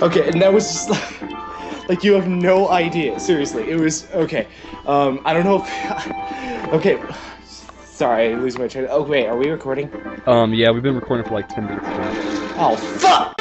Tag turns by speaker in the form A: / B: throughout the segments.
A: Okay, and that was just like you have no idea. Seriously, it was okay. I don't know if okay. Sorry, I lose my train. Oh wait, are we recording?
B: Yeah, we've been recording for like 10 minutes now.
A: Oh fuck!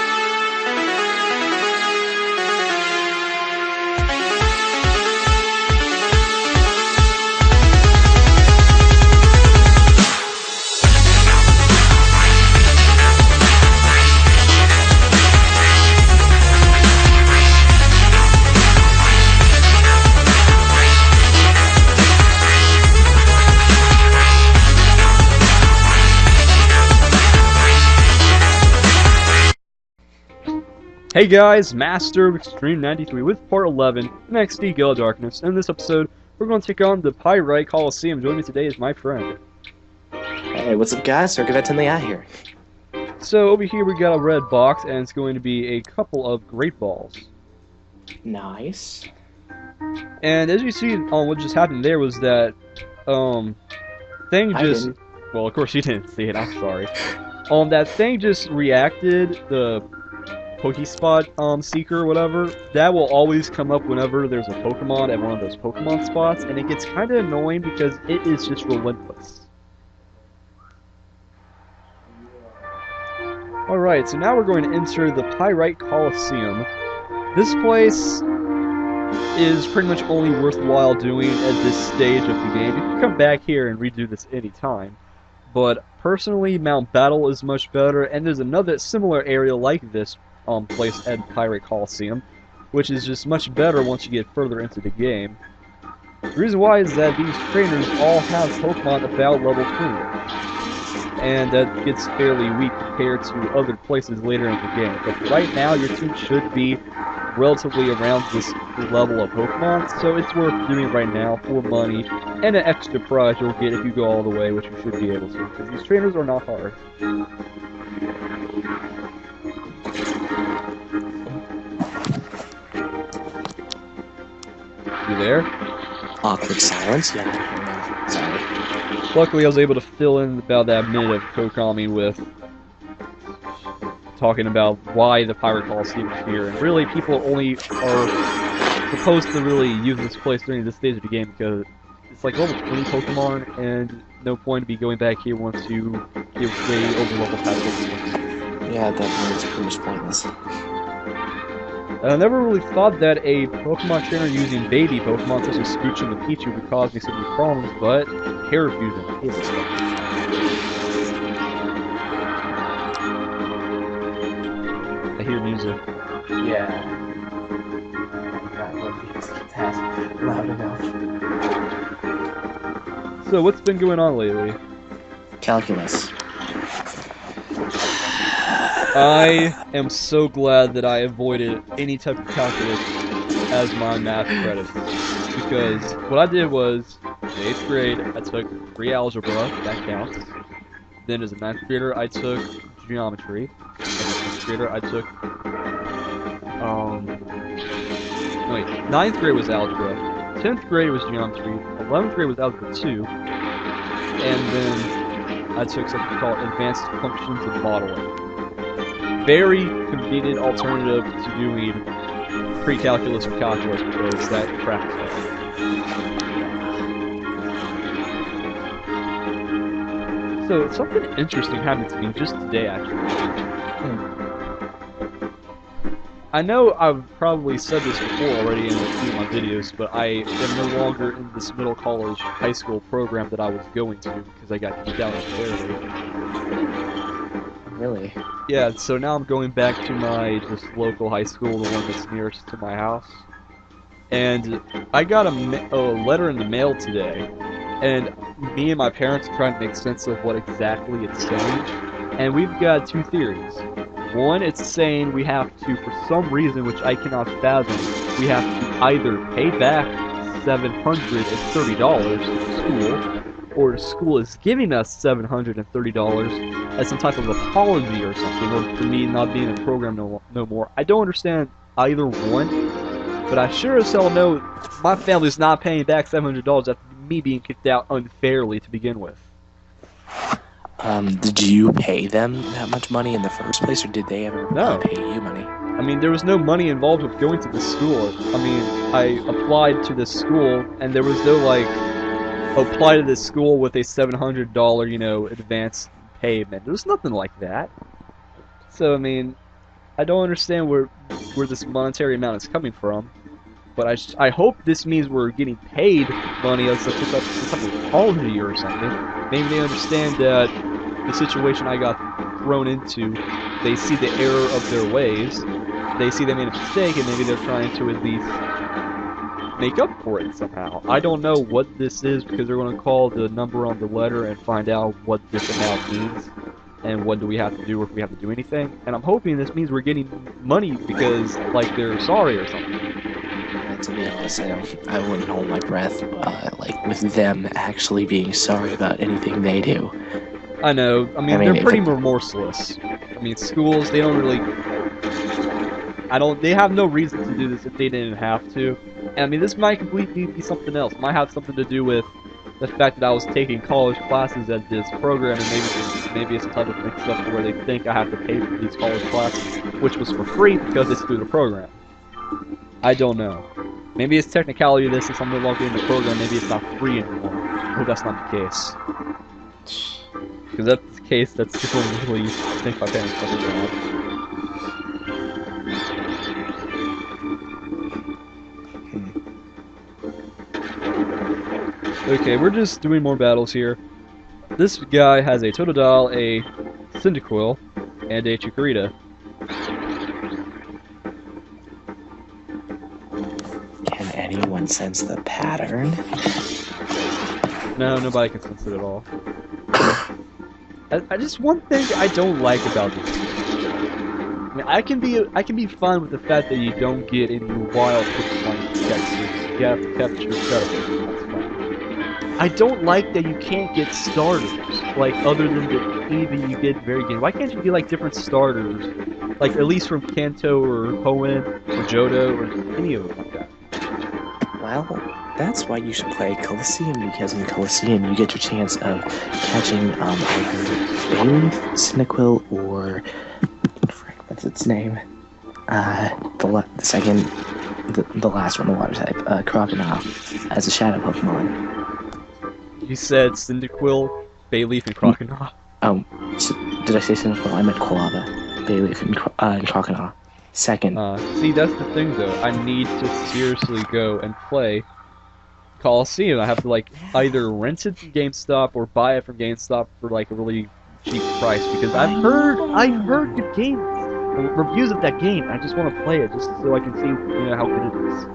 B: Hey guys, Master of Extreme 93 with part 11, NXT Gale Darkness. In this episode, we're going to take on the Pyrite Colosseum. Joining me today is my friend.
A: Hey, what's up guys? SyracuatTenlii here.
B: So over here we got a red box, and it's going to be a couple of great balls.
A: Nice.
B: And as you see, what just happened there was that, thing just... Well, of course you didn't see it, I'm sorry. That thing just reacted, the Pokespot Seeker or whatever, that will always come up whenever there's a Pokemon at one of those Pokemon spots, and it gets kind of annoying because it is just relentless. Alright, so now we're going to enter the Pyrite Colosseum. This place is pretty much only worthwhile doing at this stage of the game. You can come back here and redo this anytime, but personally Mount Battle is much better, and there's another similar area like this place at Pyrite Colosseum, which is just much better once you get further into the game. The reason why is that these trainers all have Pokemon about level 3, and that gets fairly weak compared to other places later in the game. But right now, your team should be relatively around this level of Pokemon, so it's worth doing right now for money and an extra prize you'll get if you go all the way, which you should be able to, because these trainers are not hard. You there?
A: Awkward silence. Yeah. Sorry.
B: Luckily, I was able to fill in about that minute of Kokami with talking about why the Pyrite Colosseum is here. And really, people only are supposed to really use this place during this stage of the game because it's like level 20 Pokemon, and no point to be going back here once you get way over level past Pokemon.
A: Yeah, that is pretty much pointless.
B: I never really thought that a Pokemon trainer using baby Pokemon such as Scooch and Pichu would cause me so many problems, but hair fusion is a stuff. I hear music.
A: Yeah. That would be a task loud enough.
B: So what's been going on lately?
A: Calculus.
B: I am so glad that I avoided any type of calculus as my math credit, because what I did was, in 8th grade, I took free algebra, that counts. Then as a 9th grader, I took geometry. As a 10th grader, I took, wait, 9th grade was algebra, 10th grade was geometry, 11th grade was algebra 2, and then I took something called advanced functions and modeling. Very convenient alternative to doing pre-calculus or calculus because that crap is hard. So something interesting happened to me just today, actually. I know I've probably said this before already in a few of my videos, but I am no longer in this middle college high school program that I was going to because I got kicked out entirely.
A: Really?
B: Yeah, so now I'm going back to my just local high school, the one that's nearest to my house. And I got a letter in the mail today, and me and my parents are trying to make sense of what exactly it's saying. And we've got two theories. One, it's saying we have to, for some reason which I cannot fathom, we have to either pay back $730 to the school, or the school is giving us $730 as some type of apology or something, or for me not being in the program no more. I don't understand either one, but I sure as hell know my family's not paying back $700 after me being kicked out unfairly to begin with.
A: Did you pay them that much money in the first place, or did they ever pay you money?
B: I mean, there was no money involved with going to this school. I mean, I applied to this school, and there was no, like, apply to this school with a $700, you know, advance payment. There was nothing like that. So, I mean, I don't understand where this monetary amount is coming from. But I hope this means we're getting paid money as some type of apology or something. Maybe they understand that the situation I got thrown into, they see the error of their ways, they see they made a mistake, and maybe they're trying to at least make up for it somehow. I don't know what this is, because they're going to call the number on the letter and find out what this amount means, and what do we have to do, or if we have to do anything. And I'm hoping this means we're getting money because, like, they're sorry or something.
C: To be honest, I wouldn't hold my breath, like, with them actually being sorry about anything they do.
B: I know. I mean, they're pretty remorseless. I mean, schools, they don't really... They have no reason to do this if they didn't have to. And, I mean, this might completely be something else. It might have something to do with the fact that I was taking college classes at this program, and maybe it's a type of mix-up where they think I have to pay for these college classes, which was for free because it's through the program. I don't know. Maybe it's technicality of this, and I'm no longer in the program, maybe it's not free anymore. I hope that's not the case. Because if that's the case, that's just what really think my parents fucking bad. Okay, we're just doing more battles here. This guy has a Totodile, a Cyndaquil, and a Chikorita.
C: Anyone sense the pattern?
B: No, nobody can sense it at all. I just one thing I don't like about this game. I mean, I can be fine with the fact that you don't get any wild Pokemon catches. You have to capture Predator. That's fine. I don't like that you can't get starters, like other than the Eevee you get very game. Why can't you get like different starters, like at least from Kanto or Hoenn or Johto or any of them like that?
C: Well, that's why you should play Colosseum, because in Colosseum you get your chance of catching either Gale, Cyndaquil, or what's its name? The last one, the water type, Crocodile, as a shadow Pokemon.
B: You said Cyndaquil, Bayleaf, and Crocodile.
C: Oh, did I say Cyndaquil? I meant Quilava, Bayleaf, and Crocodile. Second.
B: See, that's the thing, though. I need to seriously go and play Colosseum. I have to, like, either rent it from GameStop or buy it from GameStop for, like, a really cheap price, because I've heard good games, reviews of that game. I just want to play it just so I can see, you know, how good it is.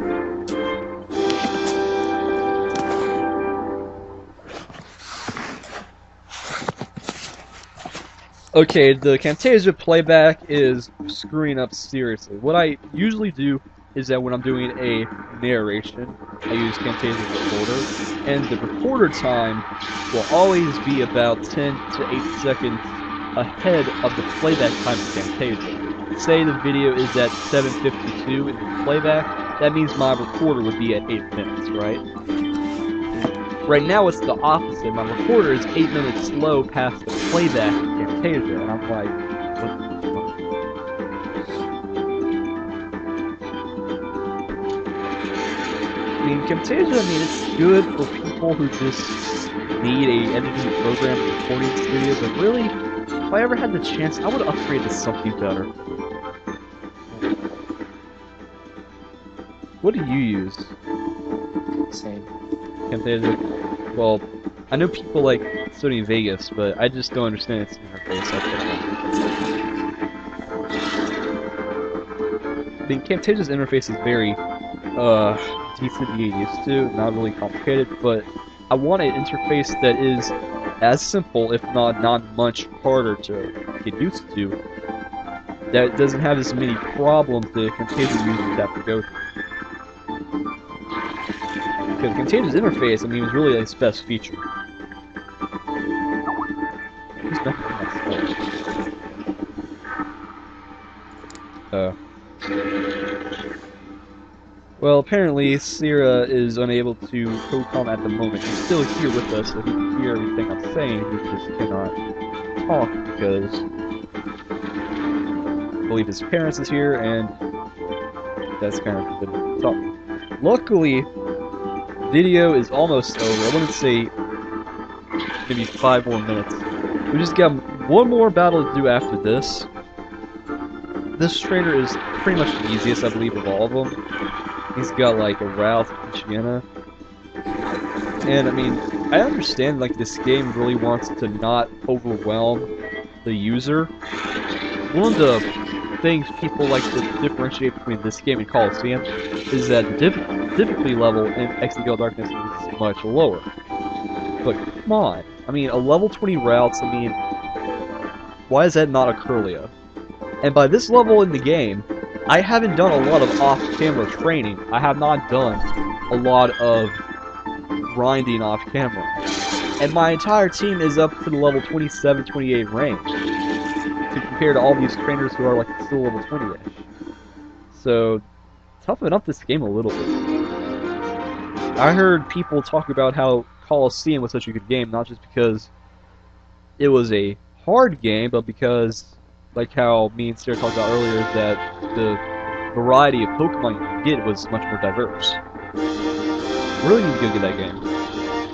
B: Okay, the Camtasia playback is screwing up seriously. What I usually do is that when I'm doing a narration, I use Camtasia Recorder, and the recorder time will always be about 10 to 8 seconds ahead of the playback time of Camtasia. Say the video is at 7:52 in the playback, that means my recorder would be at 8 minutes, right? Right now it's the opposite. My recorder is 8 minutes slow past the playback in Camtasia, and I'm like, what the fuck? I mean, Camtasia, it's good for people who just need a editing program for recording this video, but really, if I ever had the chance, I would upgrade to something better. What do you use?
C: Same.
B: Camtasia. Well, I know people like Sony Vegas, but I just don't understand its interface. I think Camtasia's interface is very, decent to get used to, not really complicated, but I want an interface that is as simple, if not much harder to get used to, that doesn't have as many problems that Camtasia users have to go through. Because Camtasia's interface, is really its best feature. There's nothing else. Well, apparently Syra is unable to co-com at the moment. He's still here with us, so he can hear everything I'm saying. He just cannot talk because, believe his parents is here, and that's kind of the top. Luckily, video is almost over. I wouldn't say maybe 5 more minutes. We just got one more battle to do after this. This trainer is pretty much the easiest, I believe, of all of them. He's got like a Ralph and Shiana. And I mean, I understand like this game really wants to not overwhelm the user. One of the things people like to differentiate between this game and Colosseum is that the difficulty level in XD Gale Darkness is much lower. But come on, I mean, a level 20 routes, I mean, why is that not a Curlia? And by this level in the game, I haven't done a lot of off-camera training. I have not done a lot of grinding off-camera. And my entire team is up to the level 27, 28 range. To compare to all these trainers who are like still level 20 range. So, toughen up this game a little bit. I heard people talk about how Colosseum was such a good game, not just because it was a hard game, but because, like how me and Sarah talked about earlier, that the variety of Pokemon you could get was much more diverse. Really need to go get that game.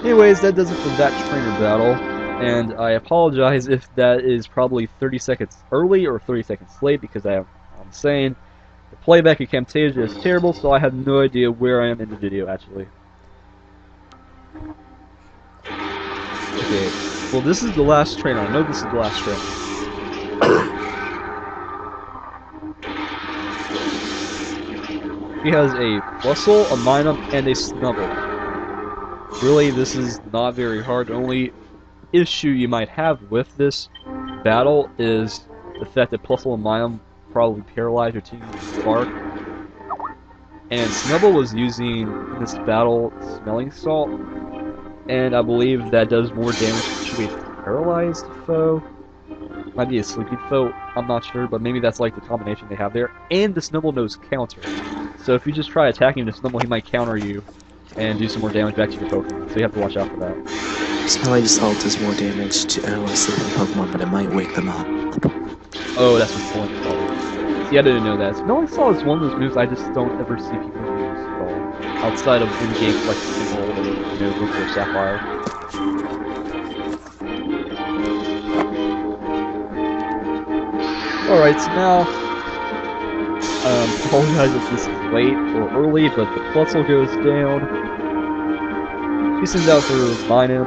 B: Anyways, that does it for that trainer battle, and I apologize if that is probably 30 seconds early or 30 seconds late, because I'm saying the playback of Camtasia is terrible, so I have no idea where I am in the video, actually. Okay, well this is the last trainer. I know this is the last trainer. He has a Bustle, a Minun, and a Snubble. Really, this is not very hard. The only issue you might have with this battle is the fact that Bustle and Minun probably paralyze your team with Spark. And Snubble was using, in this battle, Smelling Salt. And I believe that does more damage to a paralyzed foe. Might be a sleepy foe, I'm not sure, but maybe that's like the combination they have there. And the Snubble knows counter. So if you just try attacking the Snubble, he might counter you and do some more damage back to your Pokemon. So you have to watch out for that.
C: Smelling Salt does more damage to sleeping Pokemon, but it might wake them up.
B: Oh, that's what's Smelling Salt. See, I didn't know that. Smelling Salt is one of those moves I just don't ever see people use at all. Outside of in-game like Emerald or, you know, Ruby or Sapphire. Alright, so now, apologize if this is late or early, but the Plusle goes down. She sends out for Minun.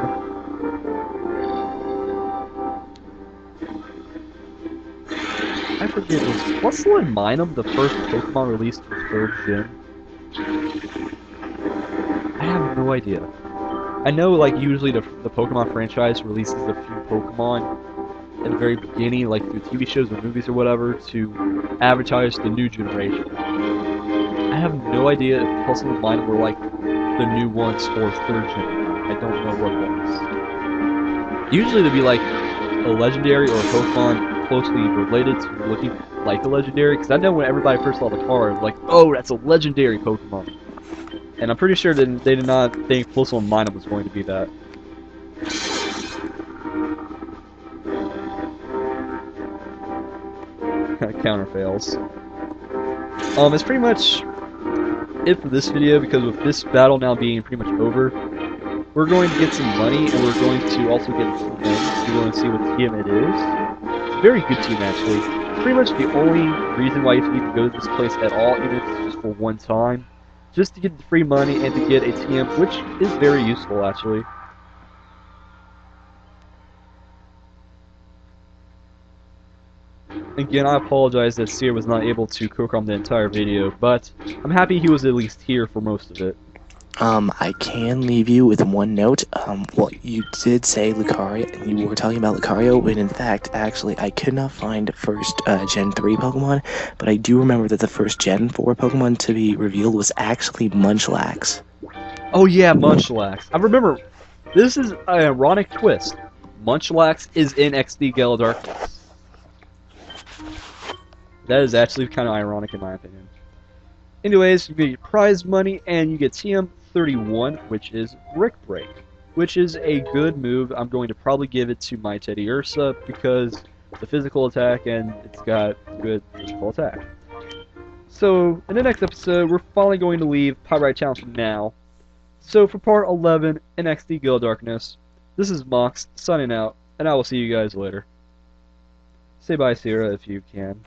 B: I forget, was Plusle and Minun the first Pokemon released for 3rd Gen? I have no idea. I know, like, usually the Pokemon franchise releases a few Pokemon at the very beginning, like through TV shows or movies or whatever, to advertise the new generation. I have no idea if Plusle and Minun were like the new ones for 3rd gen. I don't know what was. Usually there'd be like a legendary or a Pokemon closely related to looking like a legendary, because I know when everybody first saw the card, like, oh, that's a legendary Pokemon. And I'm pretty sure that they did not think Plusle and Minun was going to be that. Counter fails. It's pretty much it for this video, because with this battle now being pretty much over, we're going to get some money, and we're going to also get a team in. We're going to see what team it is. It's a very good team, actually. Pretty much the only reason why you need to go to this place at all, even if it's just for one time, just to get the free money and to get a TM, which is very useful, actually. Again, I apologize that Seer was not able to co-com the entire video, but I'm happy he was at least here for most of it.
C: I can leave you with one note. Well, you did say Lucario, and you were talking about Lucario, but in fact, actually, I could not find first Gen 3 Pokemon, but I do remember that the first Gen 4 Pokemon to be revealed was actually Munchlax.
B: Oh yeah, Munchlax. I remember, this is an ironic twist. Munchlax is in XD Gale Darkness. That is actually kind of ironic in my opinion. Anyways, you get prize money, and you get TM31, which is Brick Break, which is a good move. I'm going to probably give it to my Teddy Ursa, because the physical attack, and it's got good physical attack. So, in the next episode, we're finally going to leave Pyrite Town for now. So, for part 11 in XD Gale Darkness, this is Mox signing out, and I will see you guys later. Say bye, Sierra, if you can.